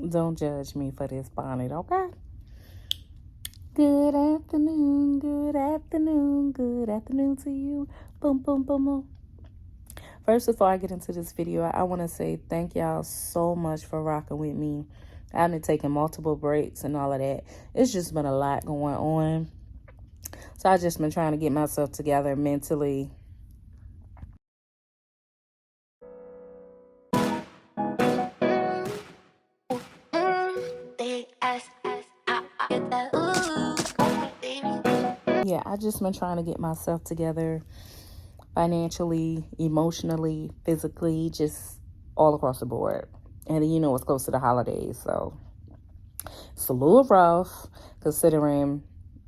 Don't judge me for this bonnet, okay? Good afternoon, good afternoon, good afternoon to you. Boom, boom, boom, boom. First, before I get into this video, I want to say thank y'all so much for rocking with me. I've been taking multiple breaks and all of that. It's just been a lot going on. So I've just been trying to get myself together mentally. Yeah, I just been trying to get myself together financially, emotionally, physically, just all across the board. And you know, it's close to the holidays, so it's a little rough considering,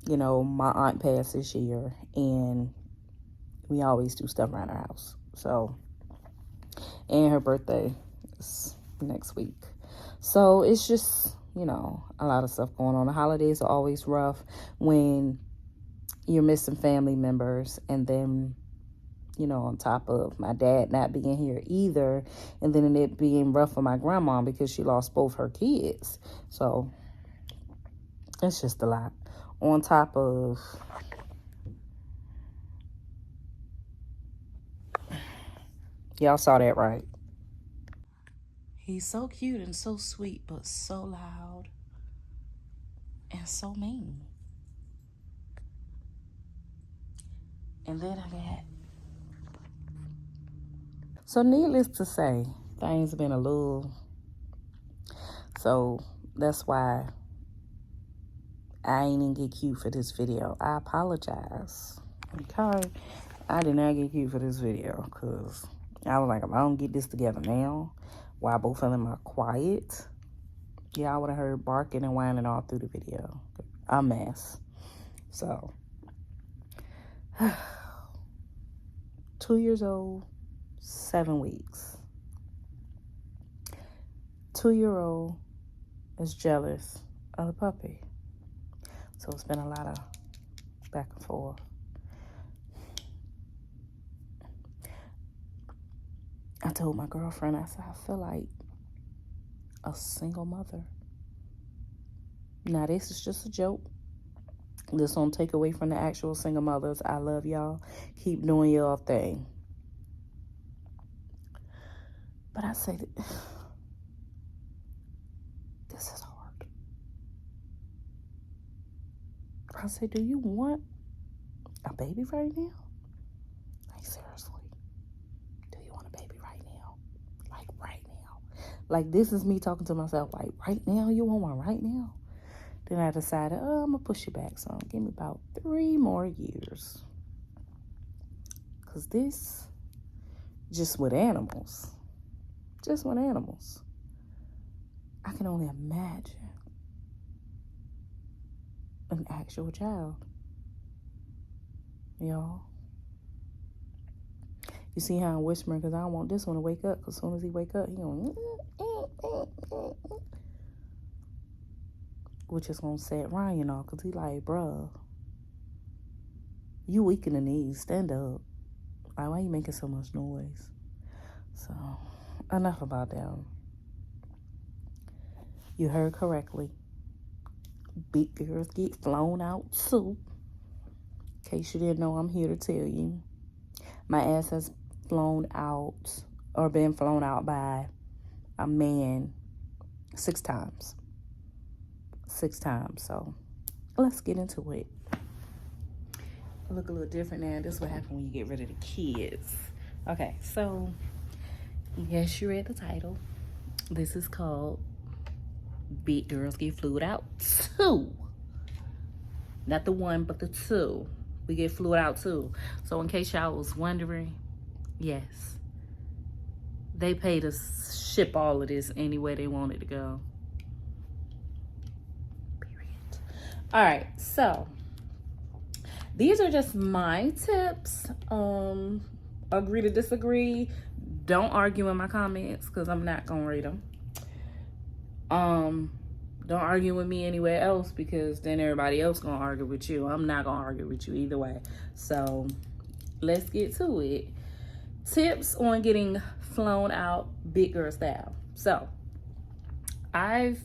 you know, my aunt passed this year and we always do stuff around our house. So, and her birthday is next week. So it's just, you know, a lot of stuff going on. The holidays are always rough when you're missing family members, and then, you know, on top of my dad not being here either, and then it being rough for my grandma because she lost both her kids. So it's just a lot. On top of, y'all saw that, right? He's so cute and so sweet, but so loud and so mean. And then I got, so needless to say, things have been a little, so that's why I ain't even get cute for this video. I apologize. Okay? I did not get cute for this video because I was like, if I don't get this together now, while both of them are quiet, yeah, I would have heard barking and whining all through the video. A mess. So, 2 years old, 7 weeks. 2-year-old is jealous of the puppy. So it's been a lot of back and forth. I told my girlfriend, I said, I feel like a single mother. Now, this is just a joke. This don't take away from the actual single mothers. I love y'all. Keep doing your thing. But I say that this is hard. I say, do you want a baby right now? Like, seriously. Do you want a baby right now? Like, right now. Like, this is me talking to myself. Like, right now? You want one right now? Then I decided, I'm going to push it back some. Give me about 3 more years. Because this, just with animals. Just with animals. I can only imagine an actual child. Y'all. You see how I'm whispering? Because I don't want this one to wake up. Because as soon as he wake up, he going which is going to set Ryan off. Because he like, bruh, you weak in the knees. Stand up. Like, why you making so much noise? So, enough about them. You heard correctly. Big girls get flown out too. In case you didn't know, I'm here to tell you. My ass has flown out or been flown out by a man 6 times. 6 times. So, let's get into it. I look a little different now. This is what happens when you get rid of the kids. Okay, so, yes, you read the title. This is called Big Girls Get Flued Out 2. Not the 1, but the 2. We get flued out too. So in case y'all was wondering, yes, they pay to ship all of this anywhere they want it to go. Period. All right, so these are just my tips. Agree to disagree. Don't argue in my comments because I'm not gonna read them. Don't argue with me anywhere else because then everybody else gonna argue with you. I'm not gonna argue with you either way. So let's get to it. Tips on getting flown out big girl style. So I've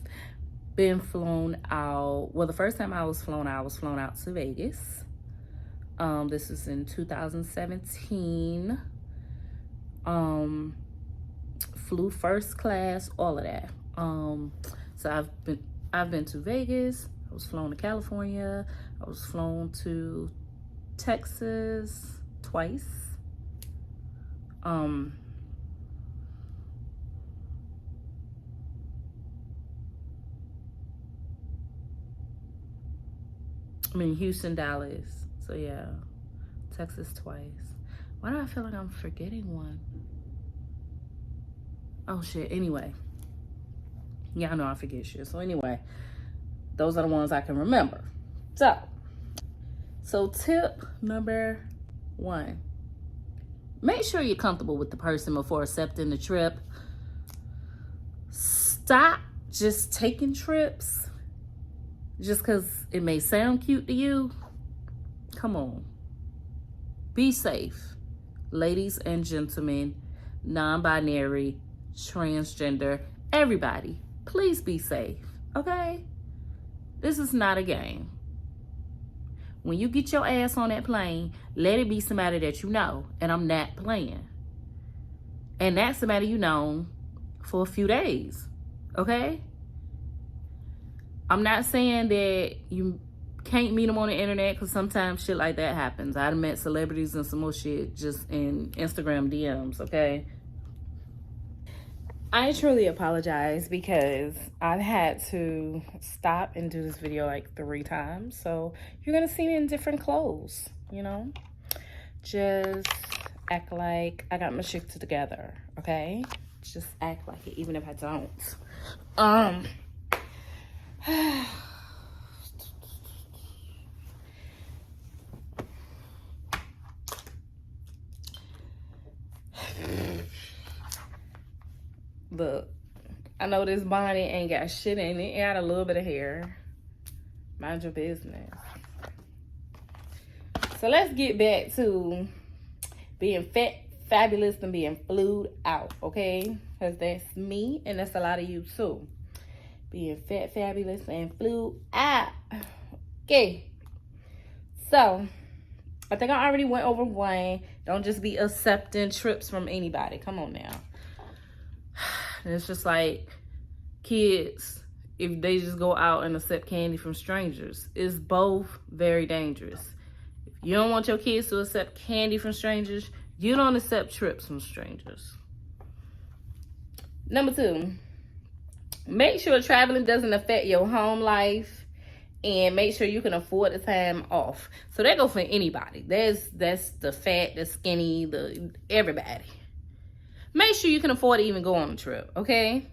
been flown out. Well, the first time I was flown out to Vegas. This is in 2017. Flew first class, all of that. So I've been to Vegas. I was flown to California. I was flown to Texas twice. Houston, Dallas. So yeah, Texas twice. Why do I feel like I'm forgetting one? Oh shit, anyway. Yeah, I know I forget shit. So anyway, those are the ones I can remember. So tip number 1. Make sure you're comfortable with the person before accepting the trip. Stop just taking trips just because it may sound cute to you. Come on. Be safe. Ladies and gentlemen, non-binary, transgender, everybody, please be safe, okay? This is not a game. When you get your ass on that plane, let it be somebody that you know, and I'm not playing. And that's somebody you know for a few days, okay? I'm not saying that you can't meet them on the internet, because sometimes shit like that happens. I've met celebrities and some more shit just in Instagram DMs, okay? I truly apologize because I've had to stop and do this video like 3 times. So you're going to see me in different clothes, you know? Just act like I got my shit together, okay? Just act like it, even if I don't. Look, I know this bonnet ain't got shit in it. It got a little bit of hair. Mind your business. So let's get back to being fat, fabulous, and being flued out, okay? Because that's me, and that's a lot of you too. Being fat, fabulous, and flew out. Okay. So, I think I already went over one. Don't just be accepting trips from anybody. Come on now. And it's just like kids, if they just go out and accept candy from strangers. It's both very dangerous. If you don't want your kids to accept candy from strangers, you don't accept trips from strangers. Number 2, make sure traveling doesn't affect your home life, and make sure you can afford the time off. So that goes for anybody. That's the fat, the skinny, the everybody. Make sure you can afford to even go on a trip, okay?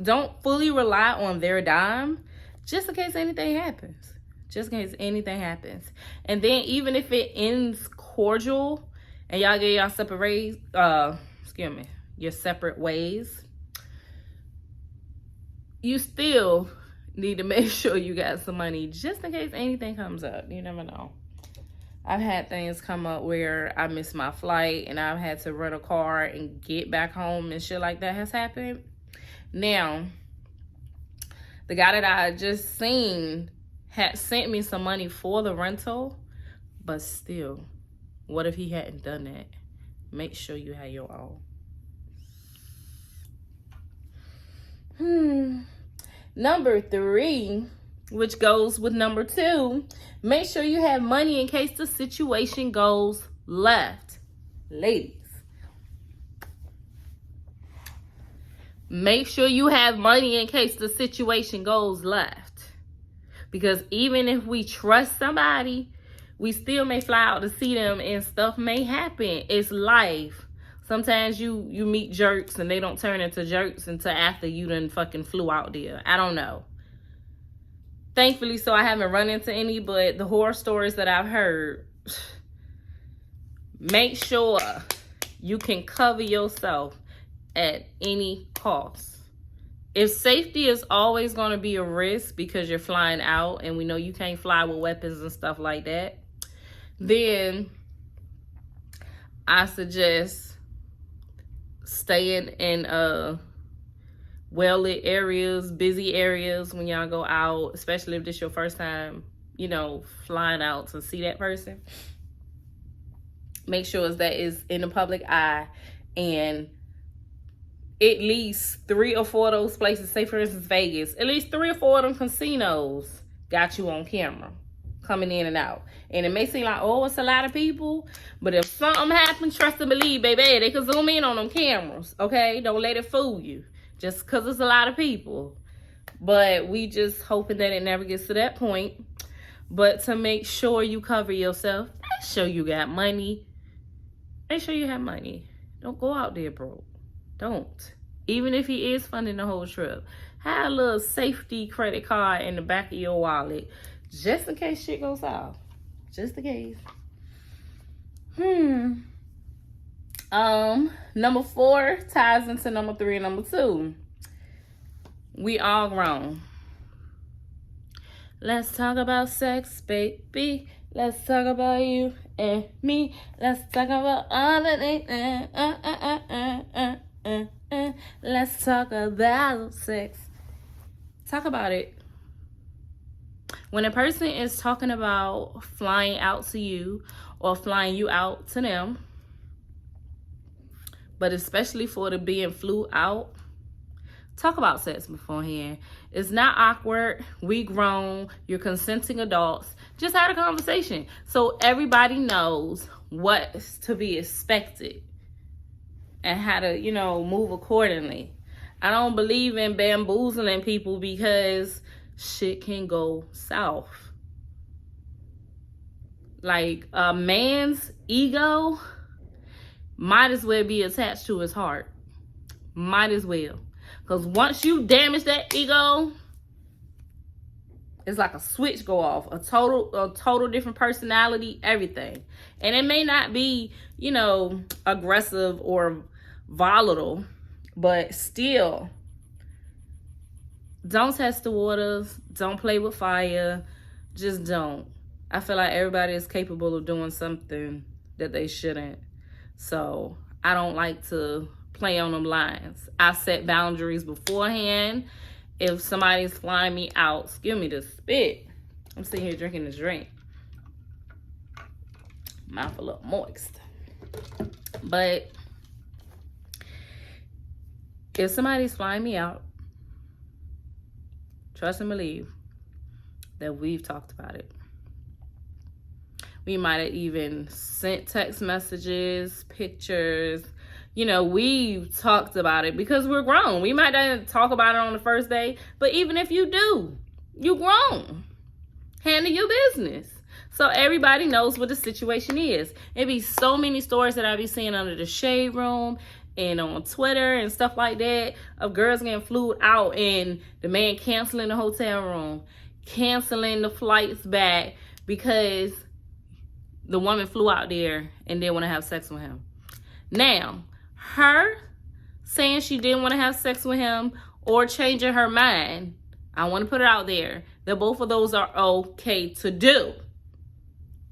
Don't fully rely on their dime just in case anything happens. Just in case anything happens. And then even if it ends cordial and y'all get y'all your separate ways, you still need to make sure you got some money just in case anything comes up. You never know. I've had things come up where I missed my flight and I've had to rent a car and get back home and shit like that has happened. Now, the guy that I just seen had sent me some money for the rental, but still, what if he hadn't done that? Make sure you have your own. Number 3, which goes with number 2, make sure you have money in case the situation goes left. Ladies, make sure you have money in case the situation goes left. Because even if we trust somebody, we still may fly out to see them and stuff may happen. It's life. Sometimes you meet jerks and they don't turn into jerks until after you done fucking flew out there. I don't know. Thankfully, so I haven't run into any, but the horror stories that I've heard, make sure you can cover yourself at any cost. If safety is always going to be a risk because you're flying out and we know you can't fly with weapons and stuff like that, then I suggest staying in well-lit areas, busy areas when y'all go out, especially if this your first time, you know, flying out to see that person. Make sure that is in the public eye, and at least 3 or 4 of those places, say for instance Vegas, at least 3 or 4 of them casinos got you on camera coming in and out. And it may seem like, oh, it's a lot of people, but if something happens, trust and believe, baby, they can zoom in on them cameras, okay? Don't let it fool you just because it's a lot of people. But we just hoping that it never gets to that point. But to make sure you cover yourself, make sure you got money. Make sure you have money. Don't go out there broke. Don't. Even if he is funding the whole trip, have a little safety credit card in the back of your wallet, just in case shit goes south. Just in case. Number 4 ties into number 3 and number 2. We all grown. Let's talk about sex, baby. Let's talk about you and me. Let's talk about all the things. Let's talk about sex. Talk about it. When a person is talking about flying out to you or flying you out to them, but especially for the being flew out, talk about sex beforehand. It's not awkward. We grown. You're consenting adults. Just have a conversation so everybody knows what's to be expected and how to, you know, move accordingly. I don't believe in bamboozling people because shit can go south. Like, a man's ego might as well be attached to his heart. Might as well. Because once you damage that ego, it's like a switch go off. A total different personality, everything. And it may not be, you know, aggressive or volatile, but still, don't test the waters. Don't play with fire. Just don't. I feel like everybody is capable of doing something that they shouldn't. So I don't like to play on them lines. I set boundaries beforehand. If somebody's flying me out, excuse me to spit. I'm sitting here drinking this drink. Mouth a little moist. But if somebody's flying me out, trust and believe that we've talked about it. We might have even sent text messages, pictures. You know, we've talked about it because we're grown. We might not talk about it on the first day, but even if you do, you grown. Handle your business. So everybody knows what the situation is. It be so many stories that I be seeing under the shade room and on Twitter and stuff like that of girls getting flew out and the man canceling the hotel room, canceling the flights back because the woman flew out there and didn't want to have sex with him. Now, her saying she didn't want to have sex with him or changing her mind, I want to put it out there that both of those are okay to do.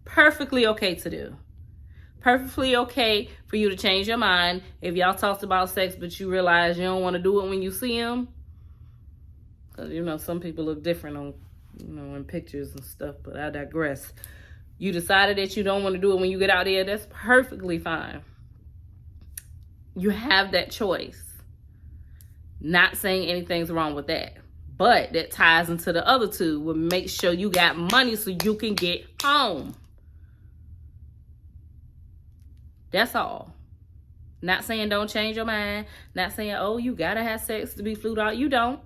Perfectly okay to do. Perfectly okay for you to change your mind if y'all talked about sex but you realize you don't want to do it when you see him. Because, you know, some people look different on, you know, in pictures and stuff, but I digress. You decided that you don't want to do it when you get out there, that's perfectly fine. You have that choice. Not saying anything's wrong with that. But that ties into the other two. Will make sure you got money so you can get home. That's all. Not saying don't change your mind. Not saying, oh, you gotta have sex to be flued out. You don't.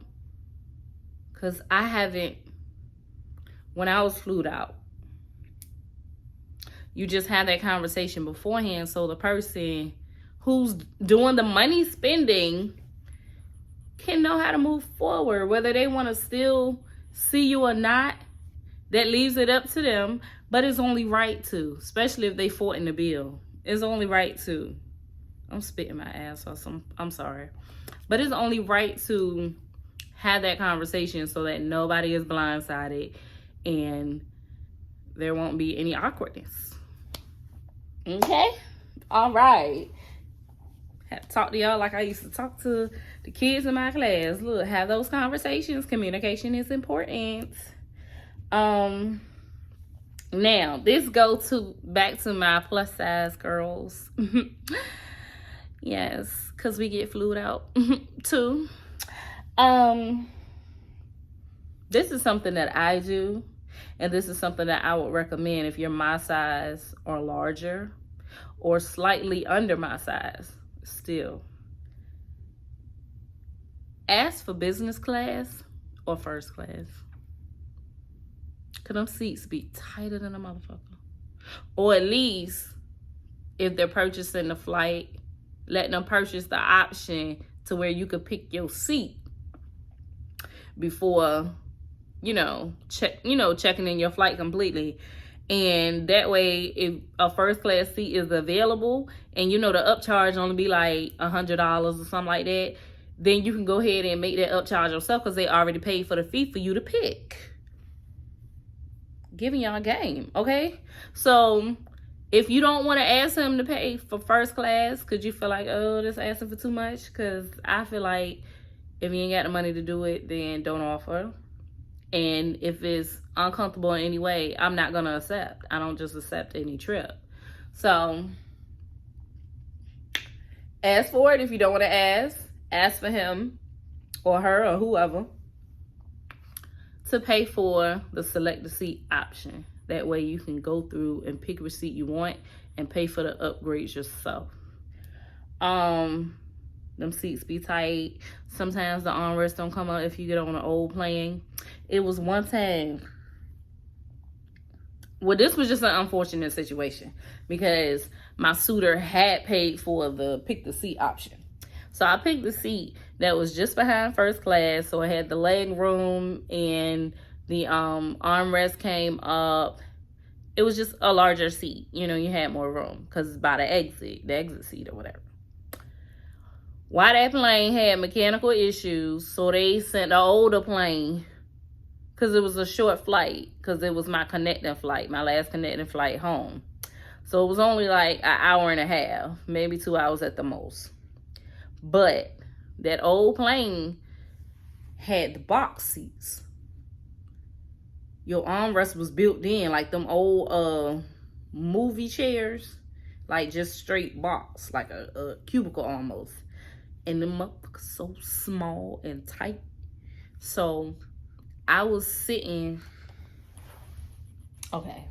Because I haven't. When I was flued out, you just had that conversation beforehand so the person who's doing the money spending can know how to move forward. Whether they want to still see you or not, that leaves it up to them. But it's only right to, especially if they fought in the bill. It's only right to. I'm spitting my ass off. I'm sorry. But it's only right to have that conversation so that nobody is blindsided and there won't be any awkwardness. Okay? All right. talk to y'all like I used to talk to the kids in my class. Look, have those conversations. Communication is important. Now this back to my plus size girls. Yes, because we get flued out too. This is something that I do, and this is something that I would recommend if you're my size or larger or slightly under my size still. Ask for business class or first class. Cause them seats be tighter than a motherfucker. Or at least if they're purchasing the flight, let them purchase the option to where you could pick your seat before, checking in your flight completely. And that way, if a first class seat is available and the upcharge only be like $100 or something like that, then you can go ahead and make that upcharge yourself because they already paid for the fee for you to pick. Giving y'all a game, okay? So if you don't want to ask him to pay for first class because you feel like, oh, this asking for too much, because I feel like if you ain't got the money to do it, then don't offer. And if it's uncomfortable in any way, I'm not going to accept. I don't just accept any trip. So ask for it if you don't want to ask. Ask for him or her or whoever to pay for the select the seat option. That way you can go through and pick which seat you want and pay for the upgrades yourself. Them seats be tight. Sometimes the armrests don't come out if you get on an old plane. It was one time. Well, this was just an unfortunate situation because my suitor had paid for the pick the seat option. So I picked the seat that was just behind first class. So it had the leg room and the armrest came up. It was just a larger seat. You had more room because it's by the exit seat or whatever. Why that plane had mechanical issues, so they sent an older plane because it was a short flight because it was my connecting flight, my last connecting flight home. So it was only like an hour and a half, maybe 2 hours at the most. But that old plane had the box seats. Your armrest was built in like them old movie chairs, like just straight box, like a cubicle almost. And them motherfuckers so small and tight. So I was sitting. Okay,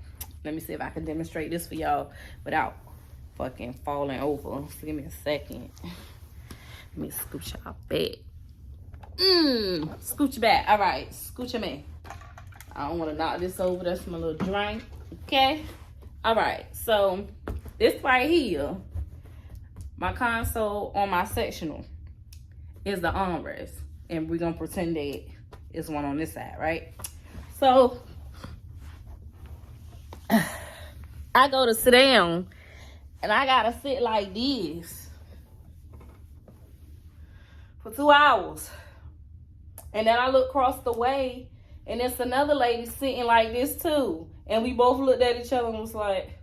let me see if I can demonstrate this for y'all without fucking falling over. So give me a second. Let me scooch y'all back. Scooch you back. All right, scooch him in. I don't want to knock this over. That's my little drink. Okay. All right. So this right here, my console on my sectional, is the armrest, and we're gonna pretend that it's one on this side, right? So I go to sit down, and I gotta sit like this for 2 hours. And then I look across the way, and it's another lady sitting like this too. And we both looked at each other and was like,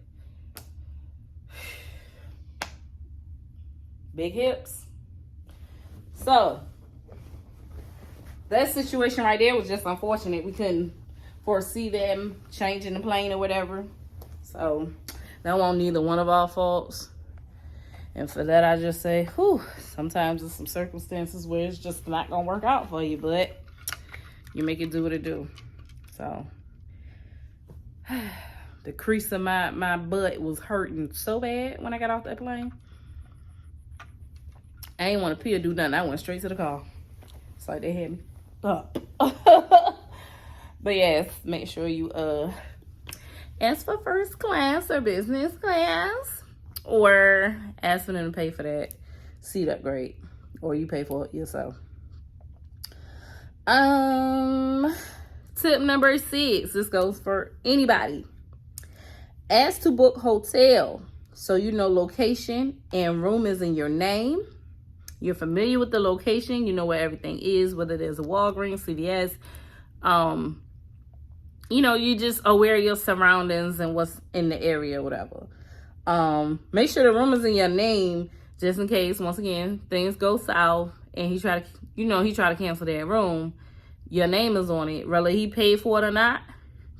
big hips. So that situation right there was just unfortunate. We couldn't foresee them changing the plane or whatever. So that won't neither one of our faults. And for that, I just say, whew, sometimes there's some circumstances where it's just not going to work out for you, but you make it do what it do. So the crease of my butt was hurting so bad when I got off that plane. I ain't want to pee or do nothing. I went straight to the car. It's like they had me up. But yes, make sure you ask for first class or business class, or ask for them to pay for that seat upgrade, or you pay for it yourself. Tip number 6. This goes for anybody. Ask to book hotel so you know location and room is in your name. You're familiar with the location. You know where everything is, whether there's a Walgreens, CVS. You're just aware of your surroundings and what's in the area or whatever. Make sure the room is in your name just in case, once again, things go south and he try to cancel that room, your name is on it. Whether he paid for it or not,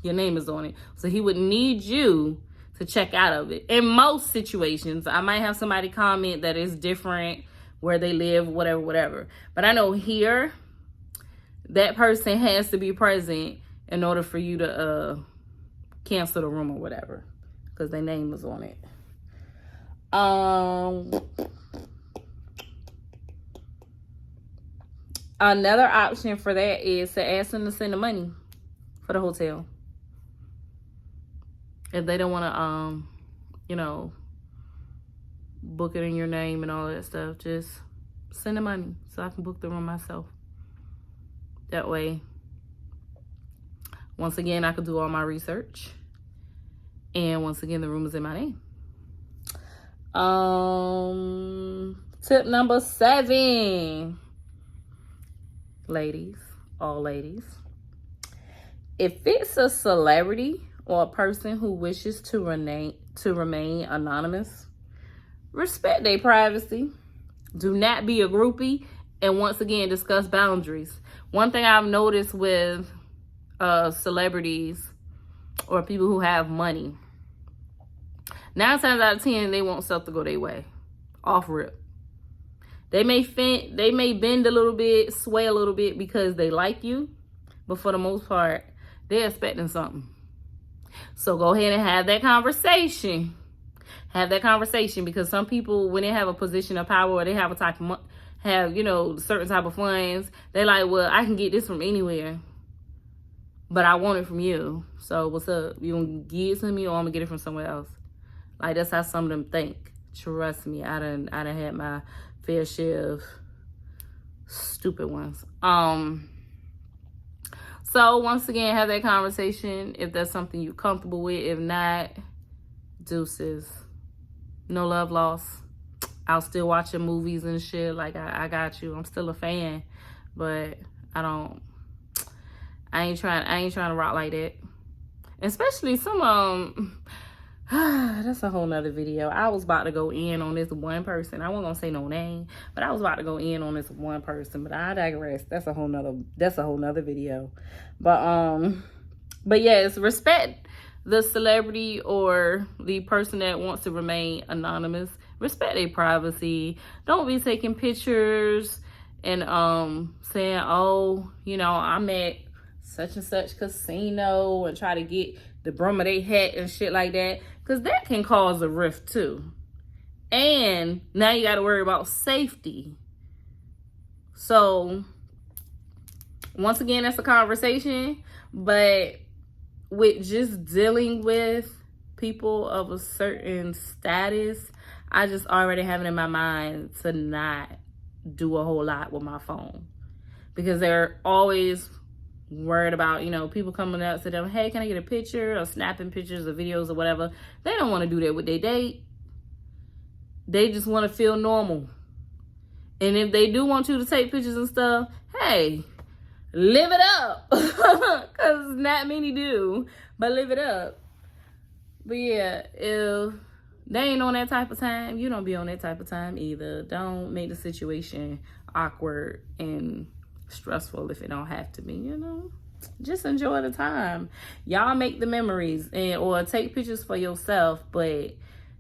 your name is on it. So he would need you to check out of it. In most situations, I might have somebody comment that it's different where they live, whatever. But I know here, that person has to be present in order for you to cancel the room or whatever, because their name was on it. Another option for that is to ask them to send the money for the hotel. If they don't want to, book it in your name and all that stuff, just send the money so I can book the room myself. That way, once again, I could do all my research. And once again, the room is in my name. Tip number 7. Ladies, all ladies. If it's a celebrity or a person who wishes to remain anonymous, respect their privacy. Do not be a groupie. And once again, discuss boundaries. One thing I've noticed with celebrities or people who have money, 9 times out of 10, they want stuff to go their way. Off rip. They may bend a little bit, sway a little bit because they like you. But for the most part, they're expecting something. So go ahead and have that conversation. Have that conversation, because some people, when they have a position of power or they have a type of certain type of funds, they're like, well, I can get this from anywhere, but I want it from you. So what's up? You gonna give it to me, or I'm gonna get it from somewhere else? Like, that's how some of them think. Trust me, I done had my fair share of stupid ones. So once again, have that conversation if that's something you're comfortable with. If not, deuces. No love lost. I'll still watch your movies and shit. Like, I got you. I'm still a fan, but I ain't trying to rock like that. Especially some that's a whole nother video. I was about to go in on this one person. I wasn't gonna say no name, but I was about to go in on this one person. But I digress. That's a whole nother video. But yes, respect the celebrity or the person that wants to remain anonymous. Respect their privacy. Don't be taking pictures and saying, oh, I'm at such and such casino, and try to get the brim of their hat and shit like that, because that can cause a rift too. And now you got to worry about safety. So once again, that's a conversation. But with just dealing with people of a certain status, I just already have it in my mind to not do a whole lot with my phone, because they're always worried about, people coming up to them, hey, can I get a picture, or snapping pictures or videos or whatever. They don't want to do that with their date. They just want to feel normal. And if they do want you to take pictures and stuff, hey, live it up. Because not many do, but live it up. But yeah, if they ain't on that type of time, you don't be on that type of time either. Don't make the situation awkward and stressful if it don't have to be. Just enjoy the time. Y'all make the memories or take pictures for yourself, but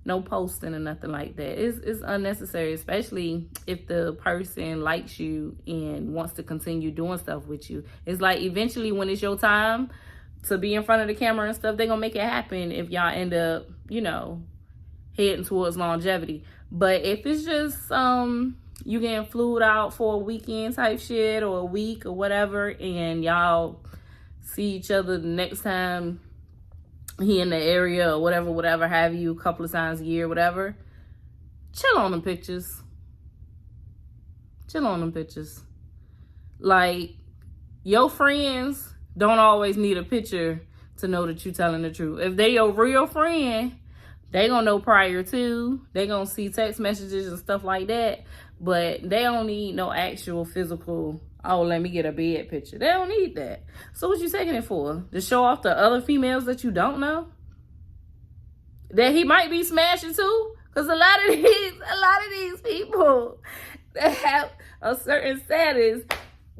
no posting or nothing like that. It's unnecessary, especially if the person likes you and wants to continue doing stuff with you. It's like, eventually when it's your time to be in front of the camera and stuff, they're gonna make it happen if y'all end up heading towards longevity. But if it's just you getting flued out for a weekend type shit, or a week or whatever, and y'all see each other the next time he in the area or whatever have you, a couple of times a year, whatever, chill on them pictures. Like, your friends don't always need a picture to know that you telling the truth. If they your real friend, they gonna know prior to. They gonna see text messages and stuff like that. But they don't need no actual physical, oh, let me get a bed picture. They don't need that. So what you taking it for? To show off to other females that you don't know? That he might be smashing too? Because a lot of these people that have a certain status,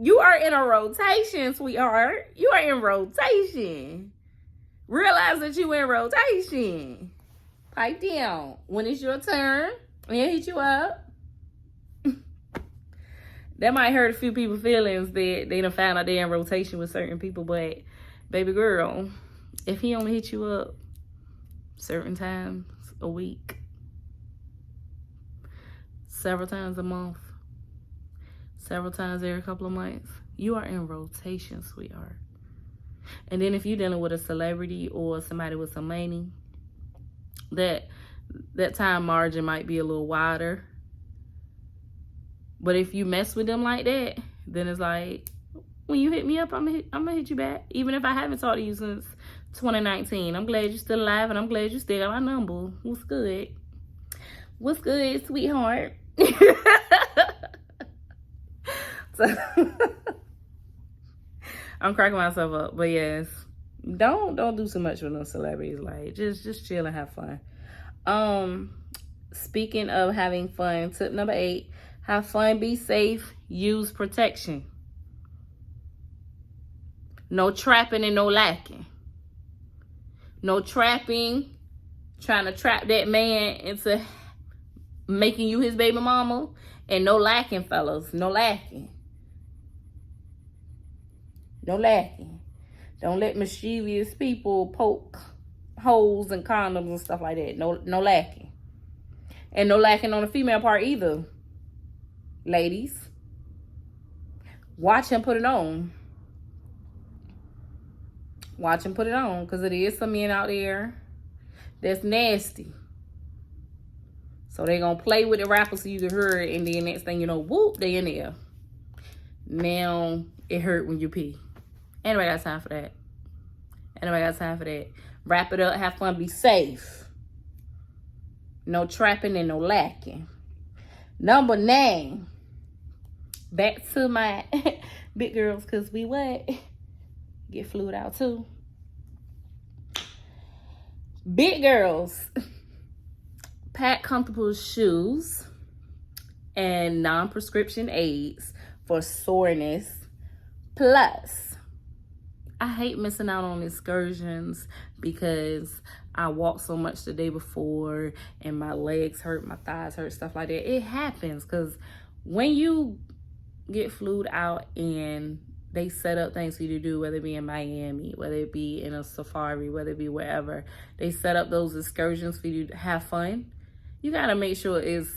you are in a rotation, sweetheart. You are in rotation. Realize that you in rotation. Pipe down. When it's your turn, when they hit you up, that might hurt a few people's feelings that they done found out they're in rotation with certain people. But baby girl, if he only hit you up certain times a week, several times a month, several times every couple of months, you are in rotation, sweetheart. And then if you're dealing with a celebrity or somebody with some money, that time margin might be a little wider. But if you mess with them like that, then it's like, when you hit me up, I'm gonna hit you back. Even if I haven't talked to you since 2019. I'm glad you're still alive, and I'm glad you still got my number. What's good? What's good, sweetheart? So, I'm cracking myself up. But yes, don't do too much with those celebrities. Like, just chill and have fun. Speaking of having fun, tip number 8, have fun, be safe, use protection. No trapping and no lacking. No trapping, trying to trap that man into making you his baby mama. And no lacking, fellas. No lacking. No lacking. Don't let mischievous people poke holes in condoms and stuff like that. No lacking. And no lacking on the female part either. Ladies, watch him put it on. Watch him put it on, because it is some men out there that's nasty. So they gonna play with the rapper so you can hear it, and then next thing you know, whoop, they in there. Now it hurt when you pee. Anybody got time for that? Anybody got time for that? Wrap it up, have fun, be safe. No trapping and no lacking. Number 9. Back to my big girls, because we what? Get fluid out too. Big girls, pack comfortable shoes and non-prescription aids for soreness. Plus, I hate missing out on excursions because I walked so much the day before and my legs hurt, my thighs hurt, stuff like that. It happens because when you get flued out and they set up things for you to do, whether it be in Miami, whether it be in a safari, whether it be wherever, they set up those excursions for you to have fun. You got to make sure it's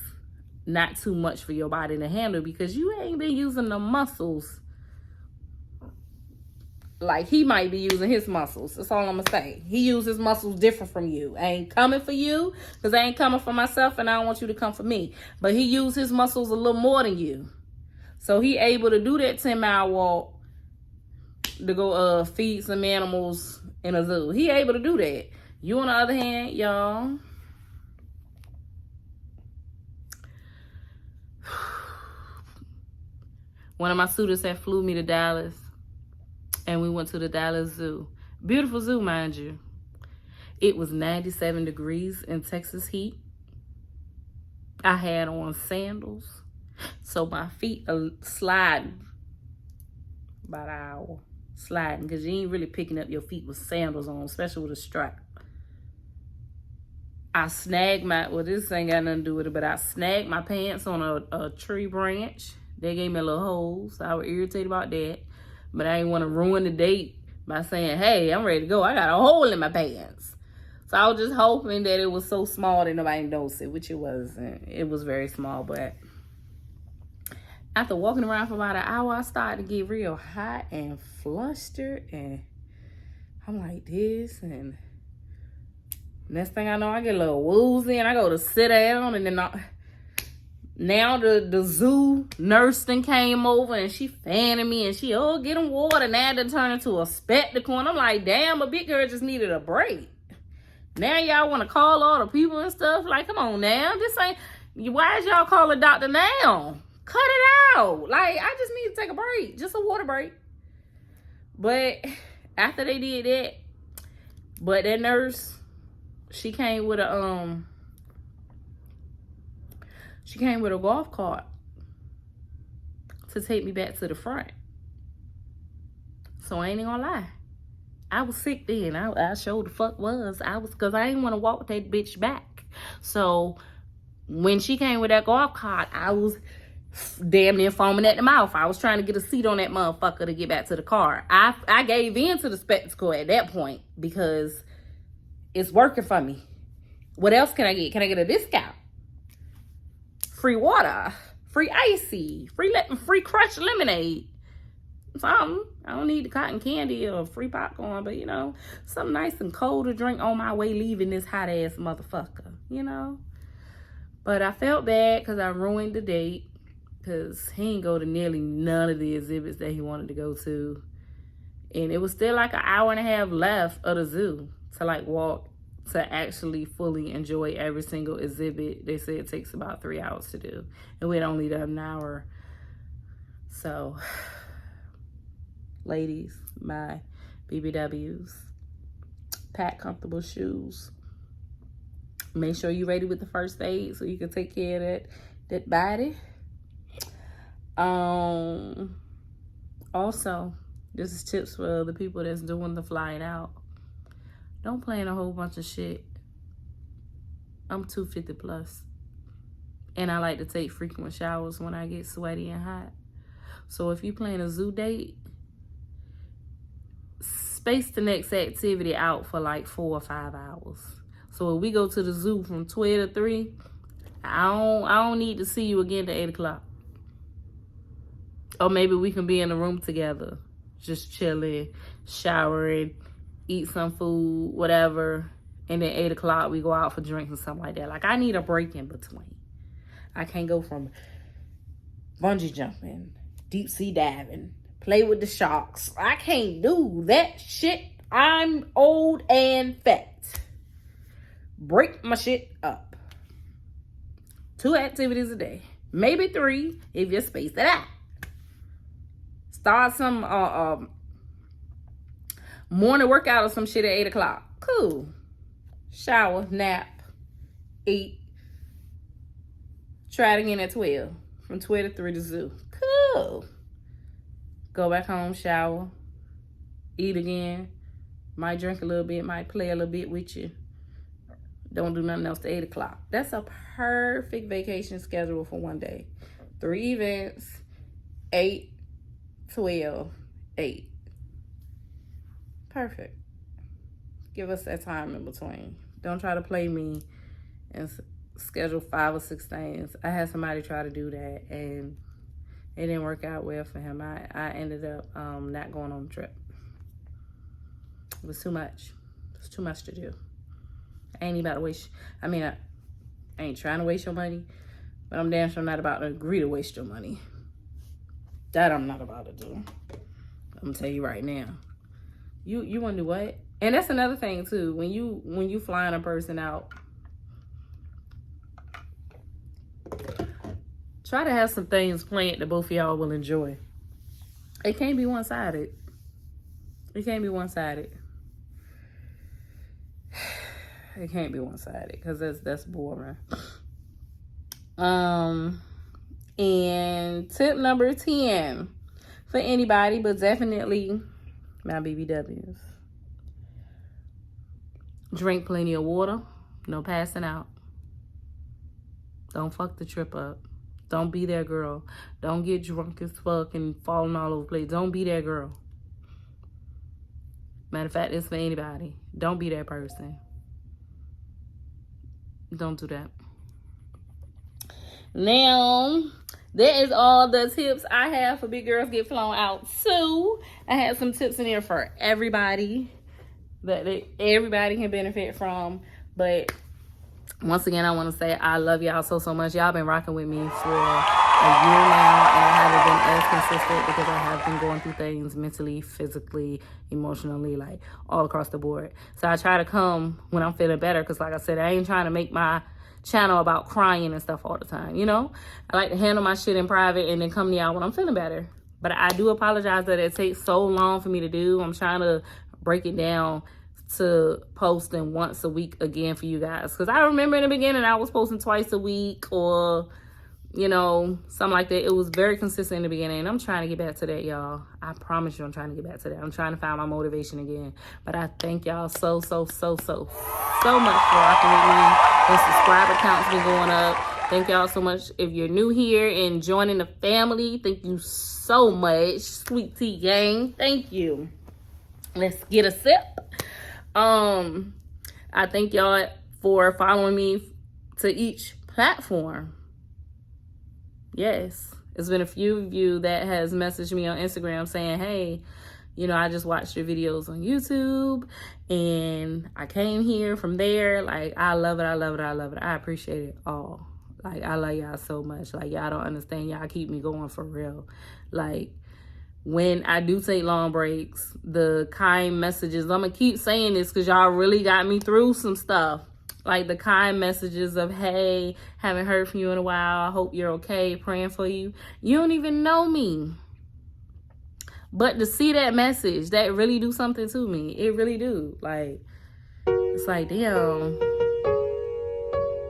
not too much for your body to handle, because you ain't been using the muscles like he might be using his muscles. That's all I'm going to say. He uses muscles different from you. I ain't coming for you because I ain't coming for myself, and I don't want you to come for me. But he used his muscles a little more than you. So he able to do that 10-mile walk to go feed some animals in a zoo. He able to do that. You, on the other hand, y'all, one of my suitors had flew me to Dallas, and we went to the Dallas Zoo. Beautiful zoo, mind you. It was 97 degrees in Texas heat. I had on sandals, so my feet are sliding about an hour. Sliding, because you ain't really picking up your feet with sandals on, especially with a strap. I snagged well, this ain't got nothing to do with it, but I snagged my pants on a tree branch. They gave me a little hole, so I was irritated about that. But I didn't want to ruin the date by saying, hey, I'm ready to go. I got a hole in my pants. So I was just hoping that it was so small that nobody noticed it, which it wasn't. It was very small, but after walking around for about an hour, I started to get real hot and flustered, and I'm like this, and next thing I know, I get a little woozy, and I go to sit down, and then now the zoo nurse then came over, and she fanning me, and she, get him water. Now it turned into a spectacle, and I'm like, damn, a big girl just needed a break. Now y'all want to call all the people and stuff? Like, come on now, this ain't, why is y'all calling doctor now? Cut it out. Like, I just need to take a break. Just a water break. But after they did that, but that nurse, she came with a She came with a golf cart to take me back to the front. So I ain't gonna lie. I was sick then. I sure the fuck was. Cause I didn't want to walk with that bitch back. So when she came with that golf cart, I was damn near foaming at the mouth. I was trying to get a seat on that motherfucker to get back to the car. I gave in to the spectacle at that point because it's working for me. What else can I get? Can I get a discount? Free water, free icy, free crushed lemonade. Something. I don't need the cotton candy or free popcorn, but you know, something nice and cold to drink on my way leaving this hot ass motherfucker, you know? But I felt bad because I ruined the date because he didn't go to nearly none of the exhibits that he wanted to go to. And it was still like an hour and a half left of the zoo to like walk to actually fully enjoy every single exhibit. They say it takes about 3 hours to do. And we'd only done an hour. So, ladies, my BBWs, pack comfortable shoes. Make sure you're ready with the first aid so you can take care of that body. Also, this is tips for the people that's doing the flying out. Don't plan a whole bunch of shit. I'm 250 plus. And I like to take frequent showers when I get sweaty and hot. So if you plan a zoo date, space the next activity out for like 4 or 5 hours. So if we go to the zoo from 12 to 3, I don't need to see you again to 8 o'clock. Or maybe we can be in the room together, just chilling, showering, eat some food, whatever. And then 8 o'clock, we go out for drinks and something like that. Like, I need a break in between. I can't go from bungee jumping, deep sea diving, play with the sharks. I can't do that shit. I'm old and fat. Break my shit up. 2 activities a day. Maybe 3 if you space it out. Start some morning workout or some shit at 8 o'clock. Cool. Shower, nap, eat. Try it again at 12. From 12 to 3 to zoo. Cool. Go back home, shower, eat again. Might drink a little bit, might play a little bit with you. Don't do nothing else to 8 o'clock. That's a perfect vacation schedule for one day. 3 events, 8, 12, 8. Perfect. Give us that time in between. Don't try to play me and schedule 5 or 6 things. I had somebody try to do that and it didn't work out well for him. I ended up not going on the trip. It was too much. It was too much to do. I ain't about to waste. I mean, I ain't trying to waste your money, but I'm damn sure not about to agree to waste your money. That I'm not about to do. I'm gonna tell you right now. You wanna do what? And that's another thing too. When you flying a person out, try to have some things planned that both of y'all will enjoy. It can't be one-sided. It can't be one-sided. It can't be one-sided because that's boring. And tip number 10 for anybody, but definitely my BBWs. Drink plenty of water. No passing out. Don't fuck the trip up. Don't be that girl. Don't get drunk as fuck and falling all over the place. Don't be that girl. Matter of fact, it's for anybody. Don't be that person. Don't do that. Now, that is all the tips I have for Big Girls Get Flown Out too. I have some tips in here for everybody that everybody can benefit from. But once again, I want to say I love y'all so much. Y'all been rocking with me for a year now, and I haven't been as consistent because I have been going through things mentally, physically, emotionally, like all across the board. So I try to come when I'm feeling better because, like I said, I ain't trying to make my channel about crying and stuff all the time, you know? I like to handle my shit in private and then come to y'all when I'm feeling better. But I do apologize that it takes so long for me to do. I'm trying to break it down to posting once a week again for you guys. Because I remember in the beginning I was posting twice a week or you know, something like that. It was very consistent in the beginning, and I'm trying to get back to that, y'all. I promise you I'm trying to get back to that. I'm trying to find my motivation again. But I thank y'all so much for rocking with me. The subscriber count's been going up. Thank y'all so much. If you're new here and joining the family, thank you so much. Sweet Tea Gang, thank you. Let's get a sip. I thank y'all for following me to each platform. Yes, it's been a few of you that has messaged me on Instagram saying, hey, you know, I just watched your videos on YouTube and I came here from there. Like, I love it. I appreciate it all. Like, I love y'all so much. Like, y'all don't understand. Y'all keep me going for real. Like, when I do take long breaks, the kind messages, I'm going to keep saying this because y'all really got me through some stuff. Like the kind messages of, hey, haven't heard from you in a while. I hope you're okay, praying for you. You don't even know me. But to see that message, that really do something to me. It really do. Like, it's like, damn,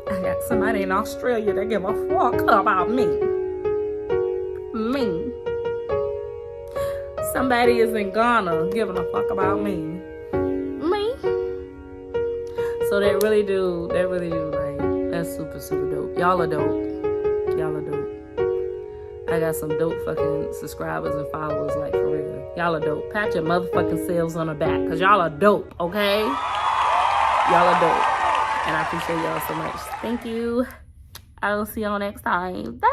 I got somebody in Australia that give a fuck about me. Me. Somebody is in Ghana giving a fuck about me. Me. So that really do, like, that's super dope. Y'all are dope. I got some dope fucking subscribers and followers, like, for real. Y'all are dope. Pat your motherfucking selves on the back, because y'all are dope, okay? Y'all are dope. And I appreciate y'all so much. Thank you. I will see y'all next time. Bye.